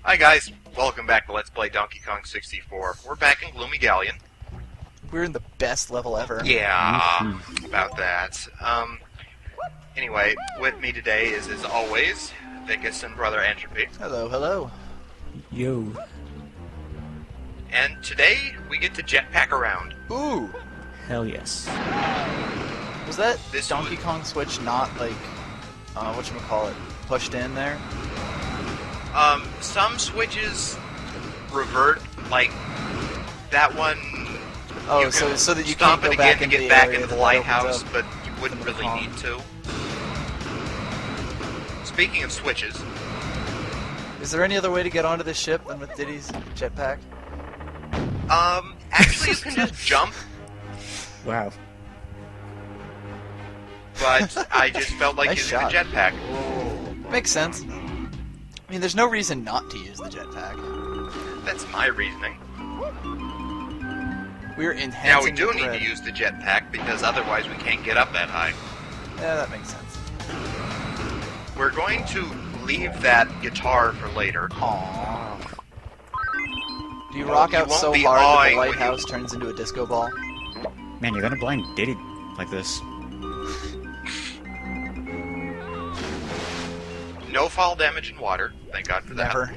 Hi guys, welcome back to Let's Play Donkey Kong 64. We're back in Gloomy Galleon. We're in the best level ever. Yeah, about that. Anyway, with me today is, as always, Vicas and Brother Entropy. Hello, hello. Yo. And today, we get to jetpack around. Ooh! Hell yes. Was that This Donkey was- Kong Switch not, like, whatchamacallit, pushed in there? Some switches revert, like, that one... Oh, you so can that you stomp can't it go again back to into get the back area into the that opens lighthouse, up but you wouldn't from the really Kong. need to. Speaking of switches, Is there any other way to get onto this ship than with Diddy's jetpack? actually you can just jump, Wow. but I just felt like Nice using shot. the jetpack. Makes sense. I mean, there's no reason not to use the jetpack. That's my reasoning. We're enhancing Now we do the need thread. to use the jetpack because otherwise we can't get up that high. Yeah, that makes sense. We're going to leave that guitar for later. Aww. Do you Well, rock you out won't so be hard that awing the when lighthouse turns into a disco ball? Man, you're gonna blind Diddy like this. No fall damage in water. Thank God for that. Never.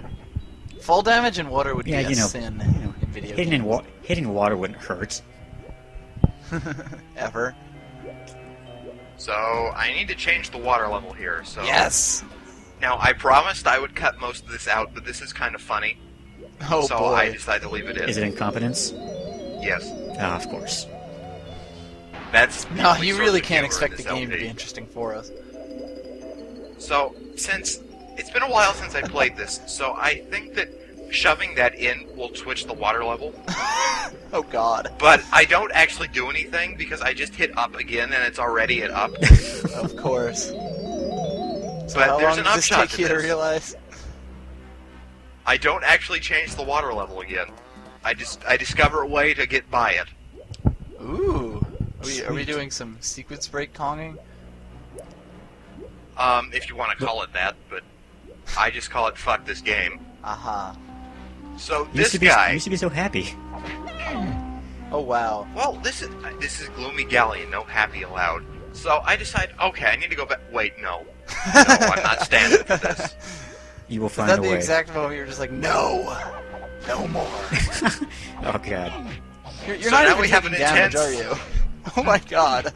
Fall damage in water would Yeah, be a you know, sin in video hitting water wouldn't hurt. Ever. So I need to change the water level here. So Yes! Now I promised I would cut most of this out, but this is kind of funny. Oh so boy. I decided to leave it in. Is it incompetence? Yes. Ah, of course. That's the No, only you source really of can't humor expect in the this game to LP. be interesting for us. So, since it's been a while since I played this, so I think that shoving that in will switch the water level. Oh god. But I don't actually do anything because I just hit up again and it's already at up. Of course. So But how there's long an does this upshot take to you to this. realize? I don't actually change the water level again. I discover a way to get by it. Ooh. Are we Sweet. doing some sequence break Konging? If you want to call it that, but I just call it fuck this game. Aha. So You this used guy, to be so happy. Oh wow. well, this is Gloomy Galleon, no happy allowed. So I decide, okay, I need to go back. Wait, no, I'm not standing for this. You will Is find that a the way. exact moment you're just like, no! No more. Oh god. You're So not now even we have taking an damage, intense- are you? Oh my god.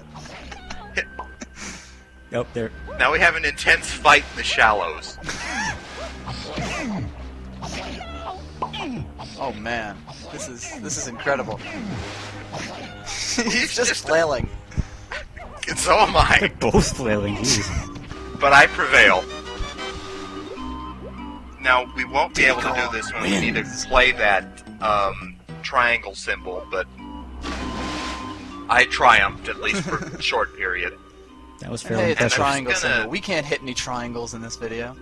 Nope, there. Now we have an intense fight in the shallows. Oh man. This is incredible. He's just just- flailing. And so am I, They're both flailing. Jeez. but I prevail. Now we won't be able to do this when we need to Wins. play that triangle symbol, but I triumphed at least for a short period. That was fairly Hey, it's a And I'm impressive. just triangle gonna- symbol. We can't hit any triangles in this video.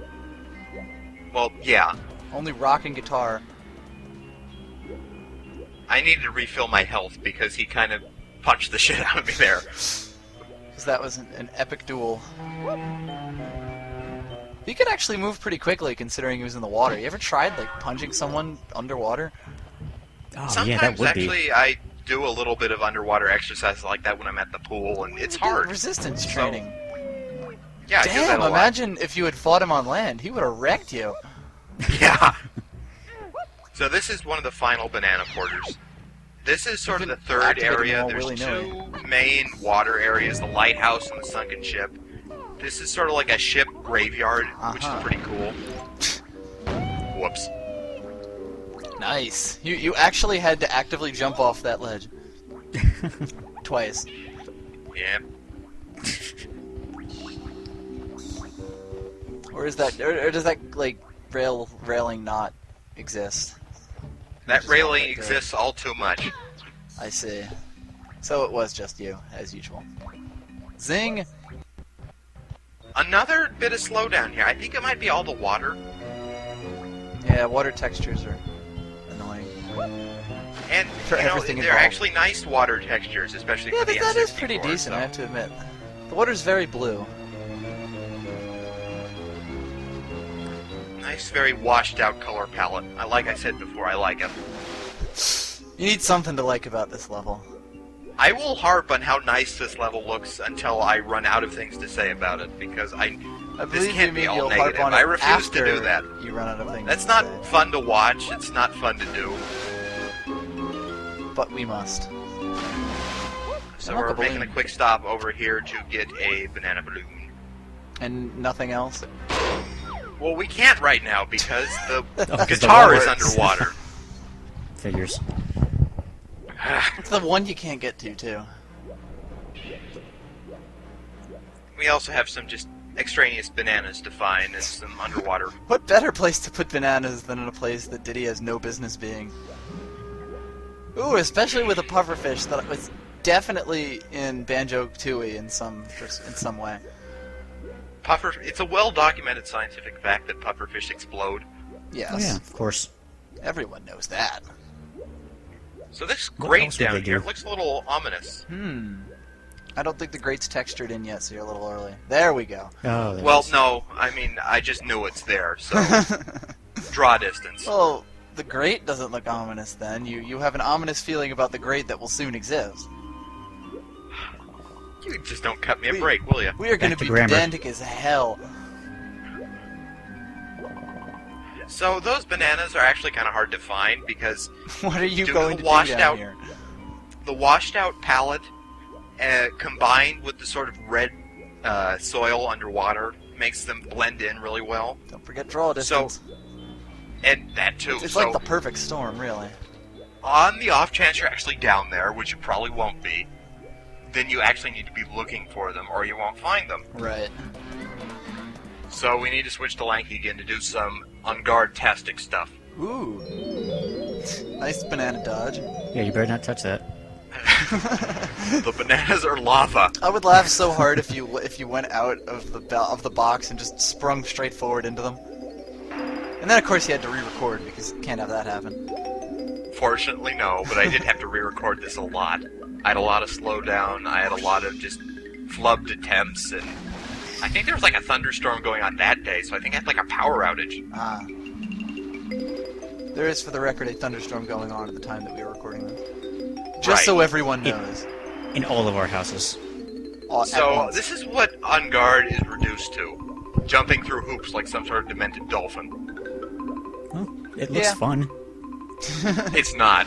Well, yeah, Only rock and guitar. I needed to refill my health because he kind of punched the shit out of me there. Because that was an epic duel. He could actually move pretty quickly considering he was in the water. You ever tried, like, punching someone underwater? Oh Sometimes yeah, that would be. actually I do a little bit of underwater exercises like that when I'm at the pool, and it's You did hard. Resistance So, training. Yeah, I do that Damn, a lot. imagine if you had fought him on land. He would have wrecked you. Yeah. So this is one of the final banana quarters. This is sort of the You've third activated them area. all There's willy-nilly. two main water areas, the lighthouse and the sunken ship. This is sort of like a ship graveyard, which is Uh-huh. pretty cool. Whoops. Nice. You actually had to actively jump off that ledge. Twice. Yeah. Or is that, or does that, like, railing not exist? That Just railing not right there. exists all too much. I see. So it was just you, as usual. Zing! Another bit of slowdown here. I think it might be all the water. Yeah, water textures are annoying. And, For you know, everything they're involved. actually nice water textures, especially Yeah, for the that is N64, pretty decent, so. I have to admit. The water's very blue. I Nice, very washed out color palette. Like I said before, I like it. You need something to like about this level. I will harp on how nice this level looks until I run out of things to say about it, because this believe can't you be me, all you'll harp negative. on it I refuse to after do that. You run out of things. That's to not say. fun to watch. It's not fun to do. But we must. So I like we're a balloon. making a quick stop over here to get a banana balloon. And nothing else. Well, we can't right now because the because the guitar is water- underwater. Figures. It's the one you can't get to, too. We also have some just extraneous bananas to find and some underwater. What better place to put bananas than in a place that Diddy has no business being? Ooh, especially with a pufferfish that was definitely in Banjo-Tooie in some way. It's a well-documented scientific fact that pufferfish explode. Yes. Oh yeah, of course. Everyone knows that. So this What grate else would down they here do? looks a little ominous. I don't think the grate's textured in yet, so you're a little early. There we go. Oh, there Well, it is. no, I mean, I just knew it's there, so draw distance. Well, the grate doesn't look ominous then. You have an ominous feeling about the grate that will soon exist. You just don't cut me a break, will you? We are going Back to to be grammar. pedantic as hell. So those bananas are actually kind of hard to find because What are you Due to going the to do washed down out- here? the washed out palette combined with the sort of red soil underwater makes them blend in really well. Don't forget draw distance. And that too. It's so like the perfect storm, really. on the off chance you're actually down there, which you probably won't be, then you actually need to be looking for them or you won't find them. Right. So we need to switch to Lanky again to do some on-guard-tastic stuff. Ooh. Nice banana dodge. Yeah, you better not touch that. The bananas are lava. I would laugh so hard if you went out of the box and just sprung straight forward into them. And then of course you had to re-record because you can't have that happen. Fortunately, no, but I did have to re-record this a lot. I had a lot of slowdown, I had a lot of just flubbed attempts, and I think there was like a thunderstorm going on that day, so I think I had like a power outage. Ah. There is, for the record, a thunderstorm going on at the time that we were recording this. Just so everyone knows. In all of our houses. At So once. this is what On Guard is reduced to. Jumping through hoops like some sort of demented dolphin. Well, it looks Yeah. fun. It's not.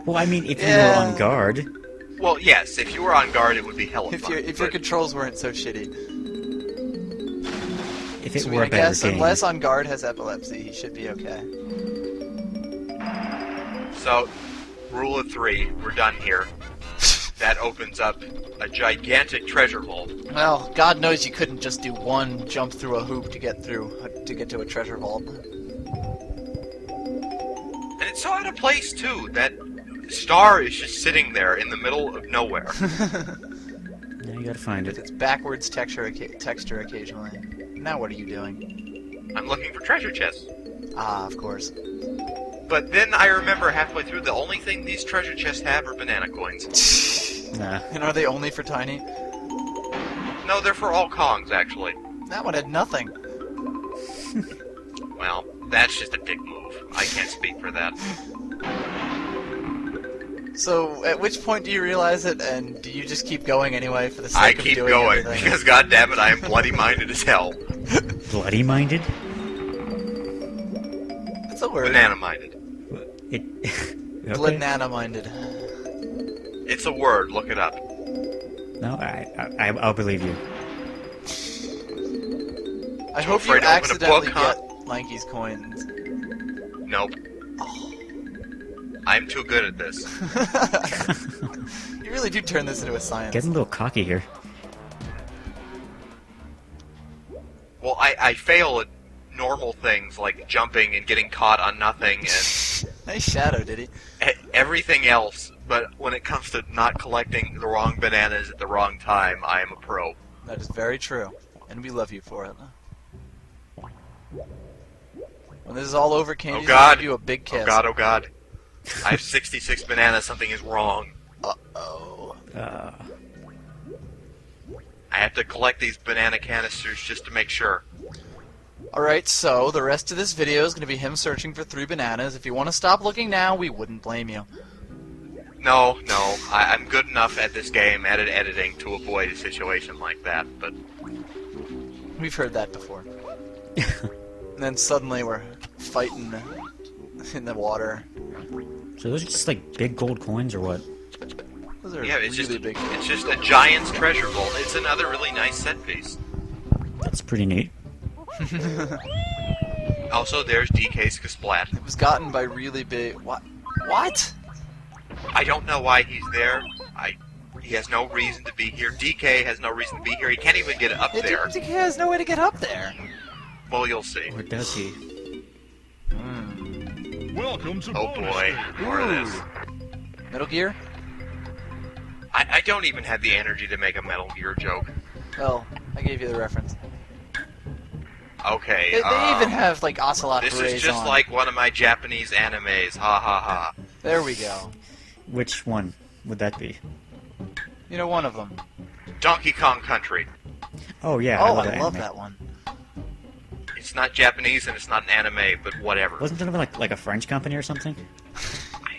Well, I mean, if you Yeah. were on guard, Well, yes, if you were On Guard, it would be hella If fun. your but- controls weren't so shitty. if it So were I a better guess game, unless On Guard has epilepsy, he should be okay. So, rule of 3, we're done here. That opens up a gigantic treasure vault. Well, God knows you couldn't just do one jump through a hoop to get to a treasure vault. And it's so out of place, too. That star is just sitting there in the middle of nowhere. now you gotta find With it. its backwards texture occasionally. Now what are you doing? I'm looking for treasure chests. Ah, of course. But then I remember halfway through, the only thing these treasure chests have are banana coins. Nah. And are they only for Tiny? No, they're for all Kongs, actually. That one had nothing. Well, that's just a dick move. I can't speak for that. So, at which point do you realize it, and do you just keep going anyway for the sake I of keep doing going, everything? because goddammit, I am bloody-minded as hell. Bloody-minded? That's a word. Banana-minded. It... okay. Banana-minded. It's a word, look it up. No, I'll believe you. I hope you afraid to open a accidentally book, huh? get Lanky's coins. Nope. I'm too good at this. You really do turn this into a science. Getting a little cocky here. Well, I fail at normal things like jumping and getting caught on nothing and Nice shadow, did he? everything else, but when it comes to not collecting the wrong bananas at the wrong time, I am a pro. That is very true, and we love you for it. When this is all over, Candy's gonna God. give you a big kiss. Oh god, oh god. I have 66 bananas, something is wrong. Uh-oh. I have to collect these banana canisters just to make sure. Alright, so the rest of this video is going to be him searching for 3 bananas. If you want to stop looking now, we wouldn't blame you. No, I'm good enough at this game, at editing, to avoid a situation like that, but... We've heard that before. And then suddenly we're fighting in the water. So those are just like big gold coins or what? Those are Yeah, it's really just big. it's just a giant's treasure vault. It's another really nice set piece. That's pretty neat. Also, there's DK's Kasplat. It was gotten by really big... What? What? I don't know why he's there. He has no reason to be here. DK has no reason to be here. He can't even get up there. DK has no way to get up there. Well, you'll see. Or does he? Welcome to Oh boy, more of this. Metal Gear? I don't even have the energy to make a Metal Gear joke. Well, I gave you the reference. Okay, They even have, like, Ocelot this berets is just on. like one of my Japanese animes. Ha ha ha. There we go. Which one would that be? You know, one of them. Donkey Kong Country. Oh yeah, Oh, love I that love anime. that one. It's not Japanese and it's not an anime, but whatever. Wasn't it like a French company or something?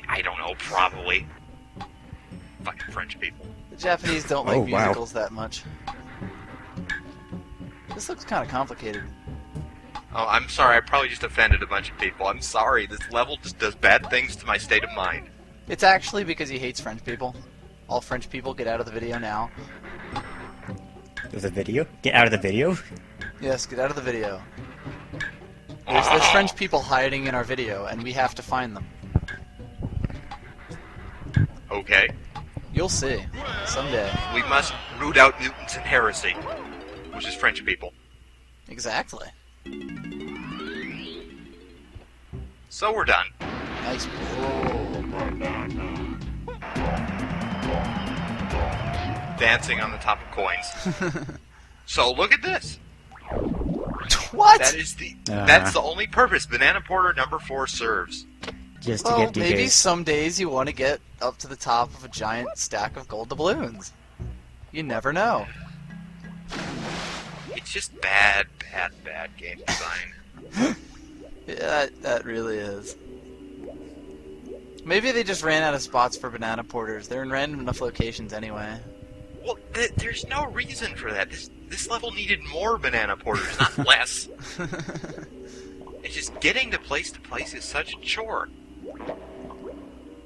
I don't know, probably. Fucking French people. The Japanese don't like Oh, wow. musicals that much. This looks kind of complicated. Oh, I'm sorry, I probably just offended a bunch of people. I'm sorry, this level just does bad things to my state of mind. It's actually because he hates French people. All French people, get out of the video now. There's a video? Get out of the video? Yes, get out of the video. There's French people hiding in our video, and we have to find them. Okay. You'll see. Someday. We must root out mutants and heresy, which is French people. Exactly. So we're done. Nice. Dancing on the top of coins. So look at this. What? That's the only purpose Banana Porter number 4 serves. Just to Well, get maybe DKs. some days you want to get up to the top of a giant stack of gold doubloons. You never know. It's just bad game design. Yeah, that really is. Maybe they just ran out of spots for banana porters. They're in random enough locations anyway. Well, there's no reason for that. This level needed more Banana Porters, not less. It's just getting to place is such a chore.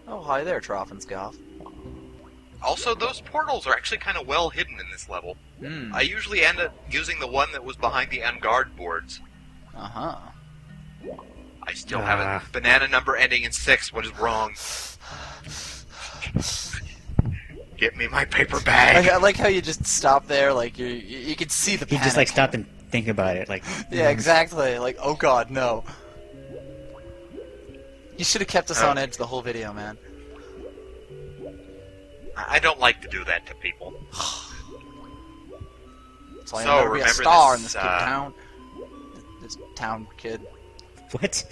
Oh, hi there, Troffenskoff. Also, those portals are actually kind of well hidden in this level. Hmm. I usually end up using the one that was behind the on-guard boards. Uh-huh. I still have a banana number ending in 6. What is wrong? Get me my paper bag. I like how you just stop there, like you can see the He panic. just like stopped and think about it, like. Yeah, exactly. Like, oh god, no. You should have kept us on edge the whole video, man. I don't like to do that to people. So, So, you'll never be a remember star in this, this kid town. This town kid. What?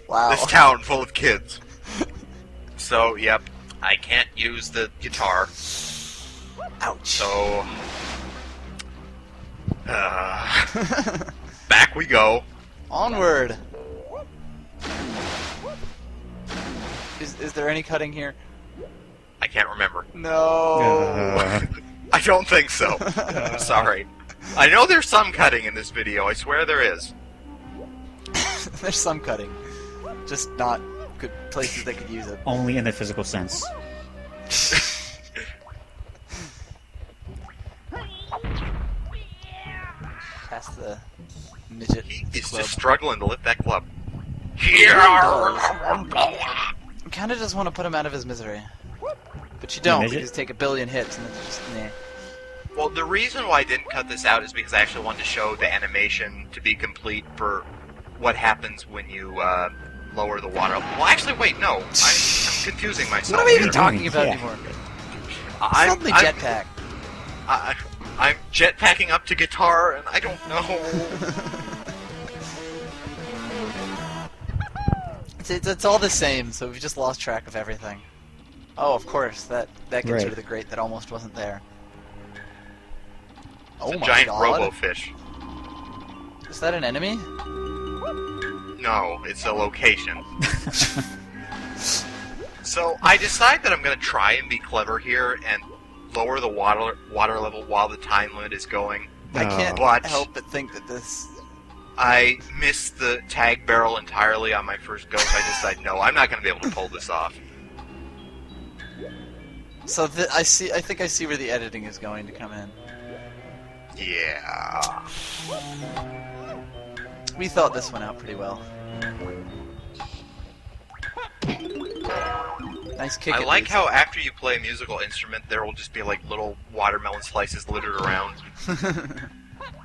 Wow. This town full of kids. So, yep, I can't use the guitar. Ouch. So, back we go. Onward. Is there any cutting here? I can't remember. No. I don't think so. Sorry. I know there's some cutting in this video. I swear there is. There's some cutting. Just not good places that could use it. Only in the physical sense. Past the midget He is club. just struggling to lift that club. I kind of just want to put him out of his misery. But you don't, midget? because you take a billion hits and it's just, nah. Well, the reason why I didn't cut this out is because I actually wanted to show the animation to be complete for what happens when you lower the water. Well, actually, wait, no. I'm confusing myself. What are we even here. talking about Yeah. anymore? I'm, Suddenly I'm, jetpack. I'm jetpacking up to guitar, and I don't know. It's all the same, so we've just lost track of everything. Oh, of course, that gets Right. rid of the grate that almost wasn't there. It's Oh a my giant god. Robo-fish. Is that an enemy? No, it's a location. So I decide that I'm going to try and be clever here and lower the water level while the time limit is going. I can't But help but think that this... I missed the tag barrel entirely on my first go, so I decided, no, I'm not going to be able to pull this off. So I think I see where the editing is going to come in. Yeah. We thought this one out pretty well. Nice kick. I like how after you play a musical instrument, there will just be like little watermelon slices littered around.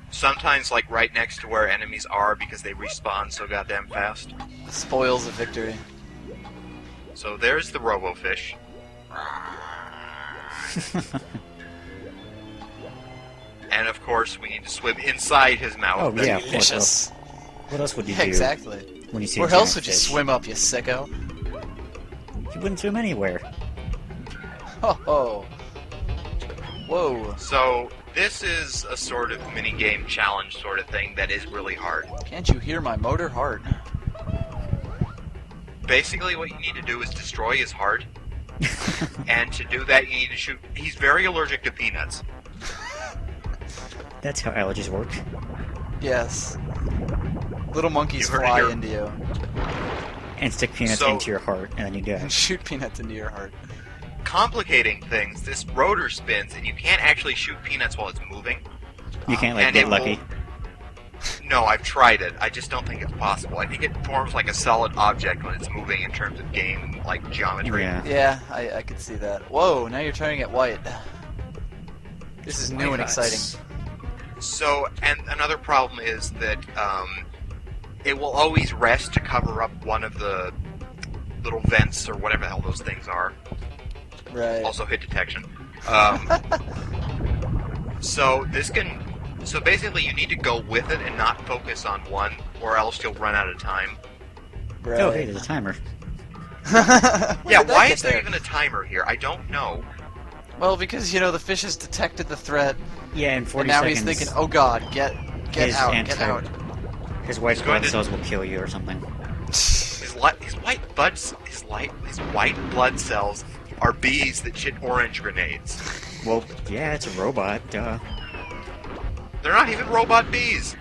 Sometimes like right next to where enemies are because they respawn so goddamn fast. The spoils of victory. So there's the Robo-fish. And of course we need to swim inside his mouth. Oh, yeah. Vicious. What else would you Yeah, do exactly. when you see Where a giant else would you fish? swim up, you sicko? You wouldn't swim anywhere. Ho ho. Whoa. So this is a sort of minigame challenge sort of thing that is really hard. Can't you hear my motor heart? Basically what you need to do is destroy his heart. And to do that you need to shoot... He's very allergic to peanuts. That's how allergies work. Yes. Little monkeys You heard it fly here. into you And stick peanuts So- into your heart, and then you die. and shoot peanuts into your heart. Complicating things, this rotor spins and you can't actually shoot peanuts while it's moving. You can't, like, And get it lucky. No, I've tried it. I just don't think it's possible. I think it forms like a solid object when it's moving in terms of game, like geometry. Yeah. Yeah, I could see that. Whoa, now you're turning it white. This is new and exciting. So, and another problem is that it will always rest to cover up one of the little vents or whatever the hell those things are. Right. Also hit detection. So this can... So basically you need to go with it and not focus on one, or else you'll run out of time. Right. Oh, hey, there's a timer. Yeah, why is there even a timer here? I don't know. Well, because, you know, the fish has detected the threat, Yeah, in 40 and now seconds, he's thinking, oh god, get his out, get out. His white going blood to- cells will kill you or something. His white blood cells are bees that shit orange grenades. Well, yeah, it's a robot, duh. They're not even robot bees.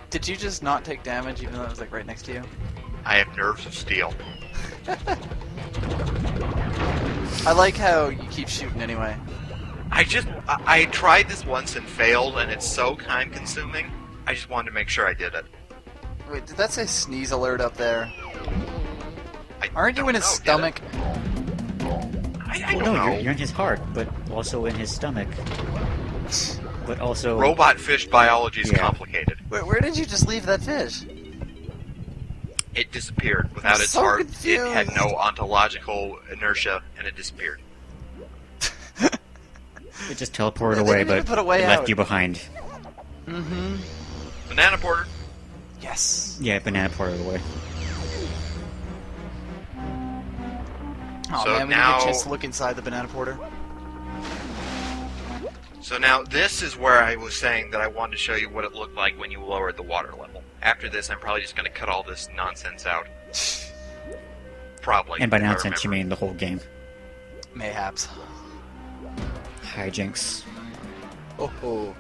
Did you just not take damage even though it was like right next to you? I have nerves of steel. I like how you keep shooting anyway. I tried this once and failed, and it's so time consuming. I just wanted to make sure I did it. Wait, did that say sneeze alert up there? I Aren't you don't in his know, did stomach? it? I Well, don't no, know. you're in his heart, but also in his stomach. But also... Robot fish biology is Yeah. complicated. Where did you just leave that fish? It disappeared without I'm its so heart. confused. It had no ontological inertia, and it disappeared. It just teleported They away, didn't even but put a way it out. left you behind. Mm-hmm. Banana porter. Yes. Yeah, banana ported away. Oh So man, we didn't get now- a chance to look inside the banana porter. So now this is where I was saying that I wanted to show you what it looked like when you lowered the water level. After this, I'm probably just going to cut all this nonsense out. Probably. And by if I nonsense, you remember. mean the whole game. Mayhaps. Hijinks. Oh oh.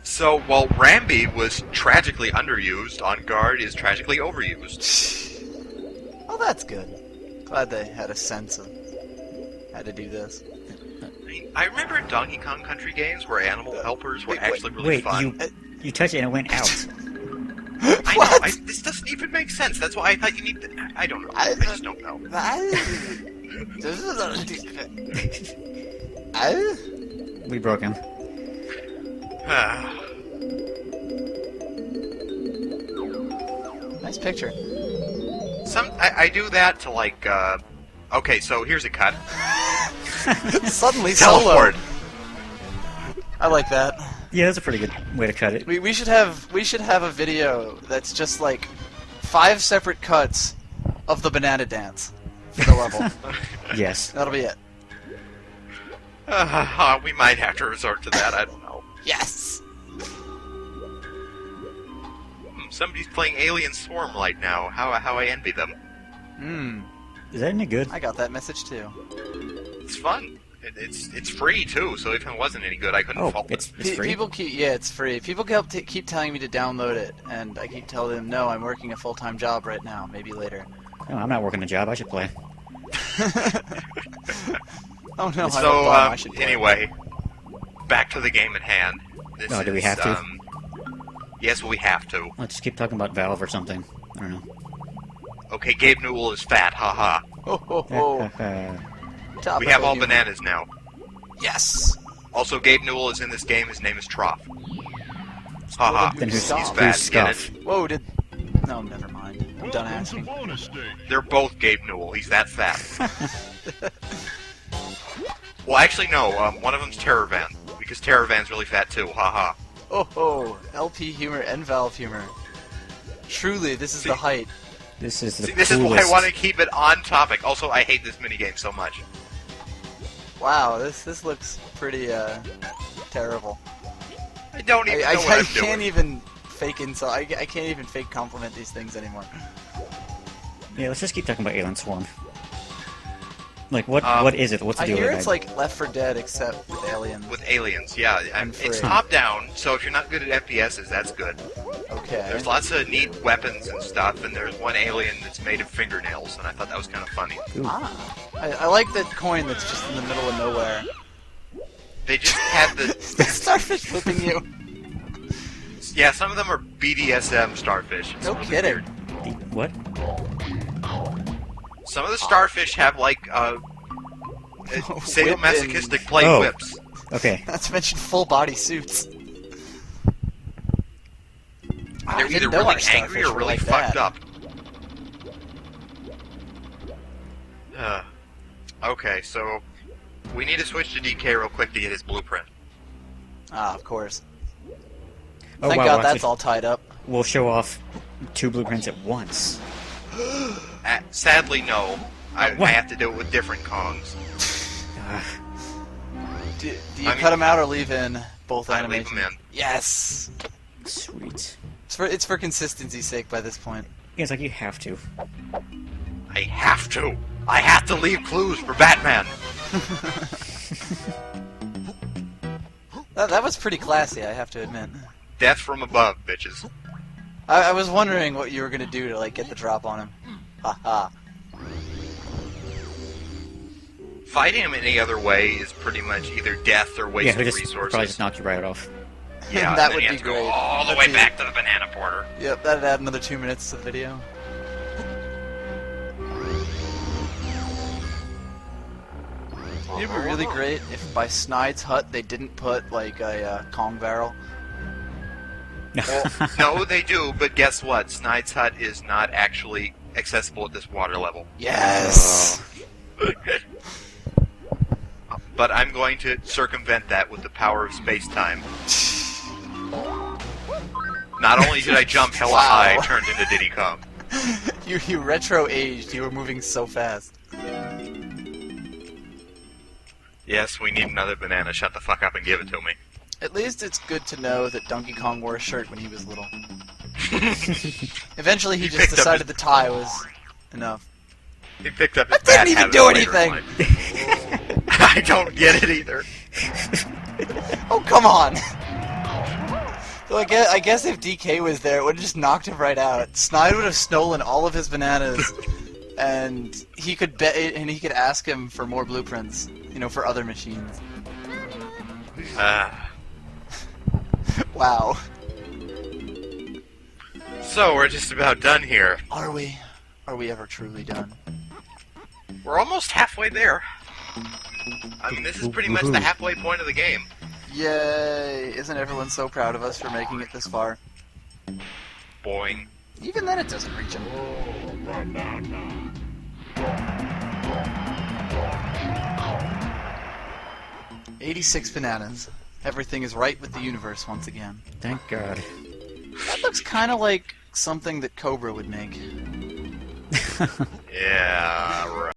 So while Rambi was tragically underused, On Guard is tragically overused. Oh, that's good. Glad they had a sense of how to do this. I remember in Donkey Kong Country games where animal helpers were actually really Wait, fun. you touch it and it went out. I know, this doesn't even make sense. That's why I thought you need to... I don't know. I just don't know. We broke him. Nice picture. I do that to like... Okay, so here's a cut. Suddenly solo. Teleport. I like that. Yeah, that's a pretty good way to cut it. We should have a video that's just like 5 separate cuts of the banana dance for the level. Yes. That'll be it. We might have to resort to that, I don't know. Yes! Somebody's playing Alien Swarm right now. How I envy them. Is that any good? I got that message too. It's fun. It's free too, so if it wasn't any good, I couldn't fault it. It's free? People keep, it's free. People keep telling me to download it, and I keep telling them, no, I'm working a full-time job right now, maybe later. No, I'm not working a job. I should play. Oh no, So, I should play. anyway, back to the game at hand. This do we have to? Yes, we have to. Let's just keep talking about Valve or something. I don't know. Okay, Gabe Newell is fat, haha. Ho, ho, ho. We have all bananas now. Yes! Also, Gabe Newell is in this game. His name is Trough. Haha. Then He's who's fat. Scuff? Get it? Whoa, no, never mind. I'm done asking. They're both Gabe Newell. He's that fat. Well, actually, no. One of them's Terrorvan, because Terrorvan's really fat too. Haha. Oh ho! LP humor and Valve humor. Truly, this is the height. This is the See, this coolest. is why I want to keep it on topic. Also, I hate this minigame so much. Wow, this looks pretty terrible. I don't even know I what I'm can't doing. even fake insult. I can't even fake compliment these things anymore. Yeah, let's just keep talking about Alien Swarm. Like, what is it? What's the I deal hear with it's it? like Left 4 Dead except with aliens. With aliens, yeah. And It's free. top-down, so if you're not good at FPSs, that's good. Okay. There's lots of neat weapons and stuff, and there's one alien that's made of fingernails, and I thought that was kind of funny. Ah, I like that coin that's just in the middle of nowhere. They just had the... The starfish flipping you. Yeah, some of them are BDSM starfish. It's No really kidding. weird. What? Some of the starfish have, like, sadomasochistic play Oh. whips. Okay. Not to mention full body suits. They're either really angry or really fucked up. Okay, so we need to switch to DK real quick to get his blueprint. Ah, of course. Oh, Thank wow, God we'll that's actually- all tied up. We'll show off 2 blueprints at once. Sadly, no. I What? have to do it with different Kongs. Do you I mean- cut them out or leave in both I animations? leave 'em in. Yes! Sweet. It's for consistency's sake by this point. Yeah, it's like you have to. I have to. I have to leave clues for Batman. That was pretty classy, I have to admit. Death from above, bitches. I was wondering what you were gonna do to like get the drop on him. Haha. Fighting him any other way is pretty much either death or waste Yeah, of he'll just resources. probably just knock you right off. Yeah, That and then would you be have to go great. all the That'd way be- back to the banana porter. Yep, that'd add another 2 minutes to the video. It'd be really great if by Snide's hut they didn't put like a Kong barrel. No, they do, but guess what? Snide's hut is not actually accessible at this water level. Yes! But I'm going to circumvent that with the power of space-time. Not only did I jump hella Wow. high, I turned into Diddy Kong. You retro-aged, you were moving so fast. Yes, we need another banana. Shut the fuck up and give it to me. At least it's good to know that Donkey Kong wore a shirt when he was little. Eventually he just picked up decided his- the tie was enough. He picked up his That didn't bat even habit do later in anything. life. I don't get it either. Oh, come on! So I guess if DK was there, it would have just knocked him right out. Snide would have stolen all of his bananas, and he could ask him for more blueprints, you know, for other machines. Wow. So, we're just about done here. Are we? Are we ever truly done? We're almost halfway there. I mean, this is pretty much the halfway point of the game. Yay! Isn't everyone so proud of us for making it this far? Boing. Even then it doesn't reach him. "86 bananas. Everything is right with the universe once again." Thank God. That looks kind of like something that Cobra would make. Yeah, right.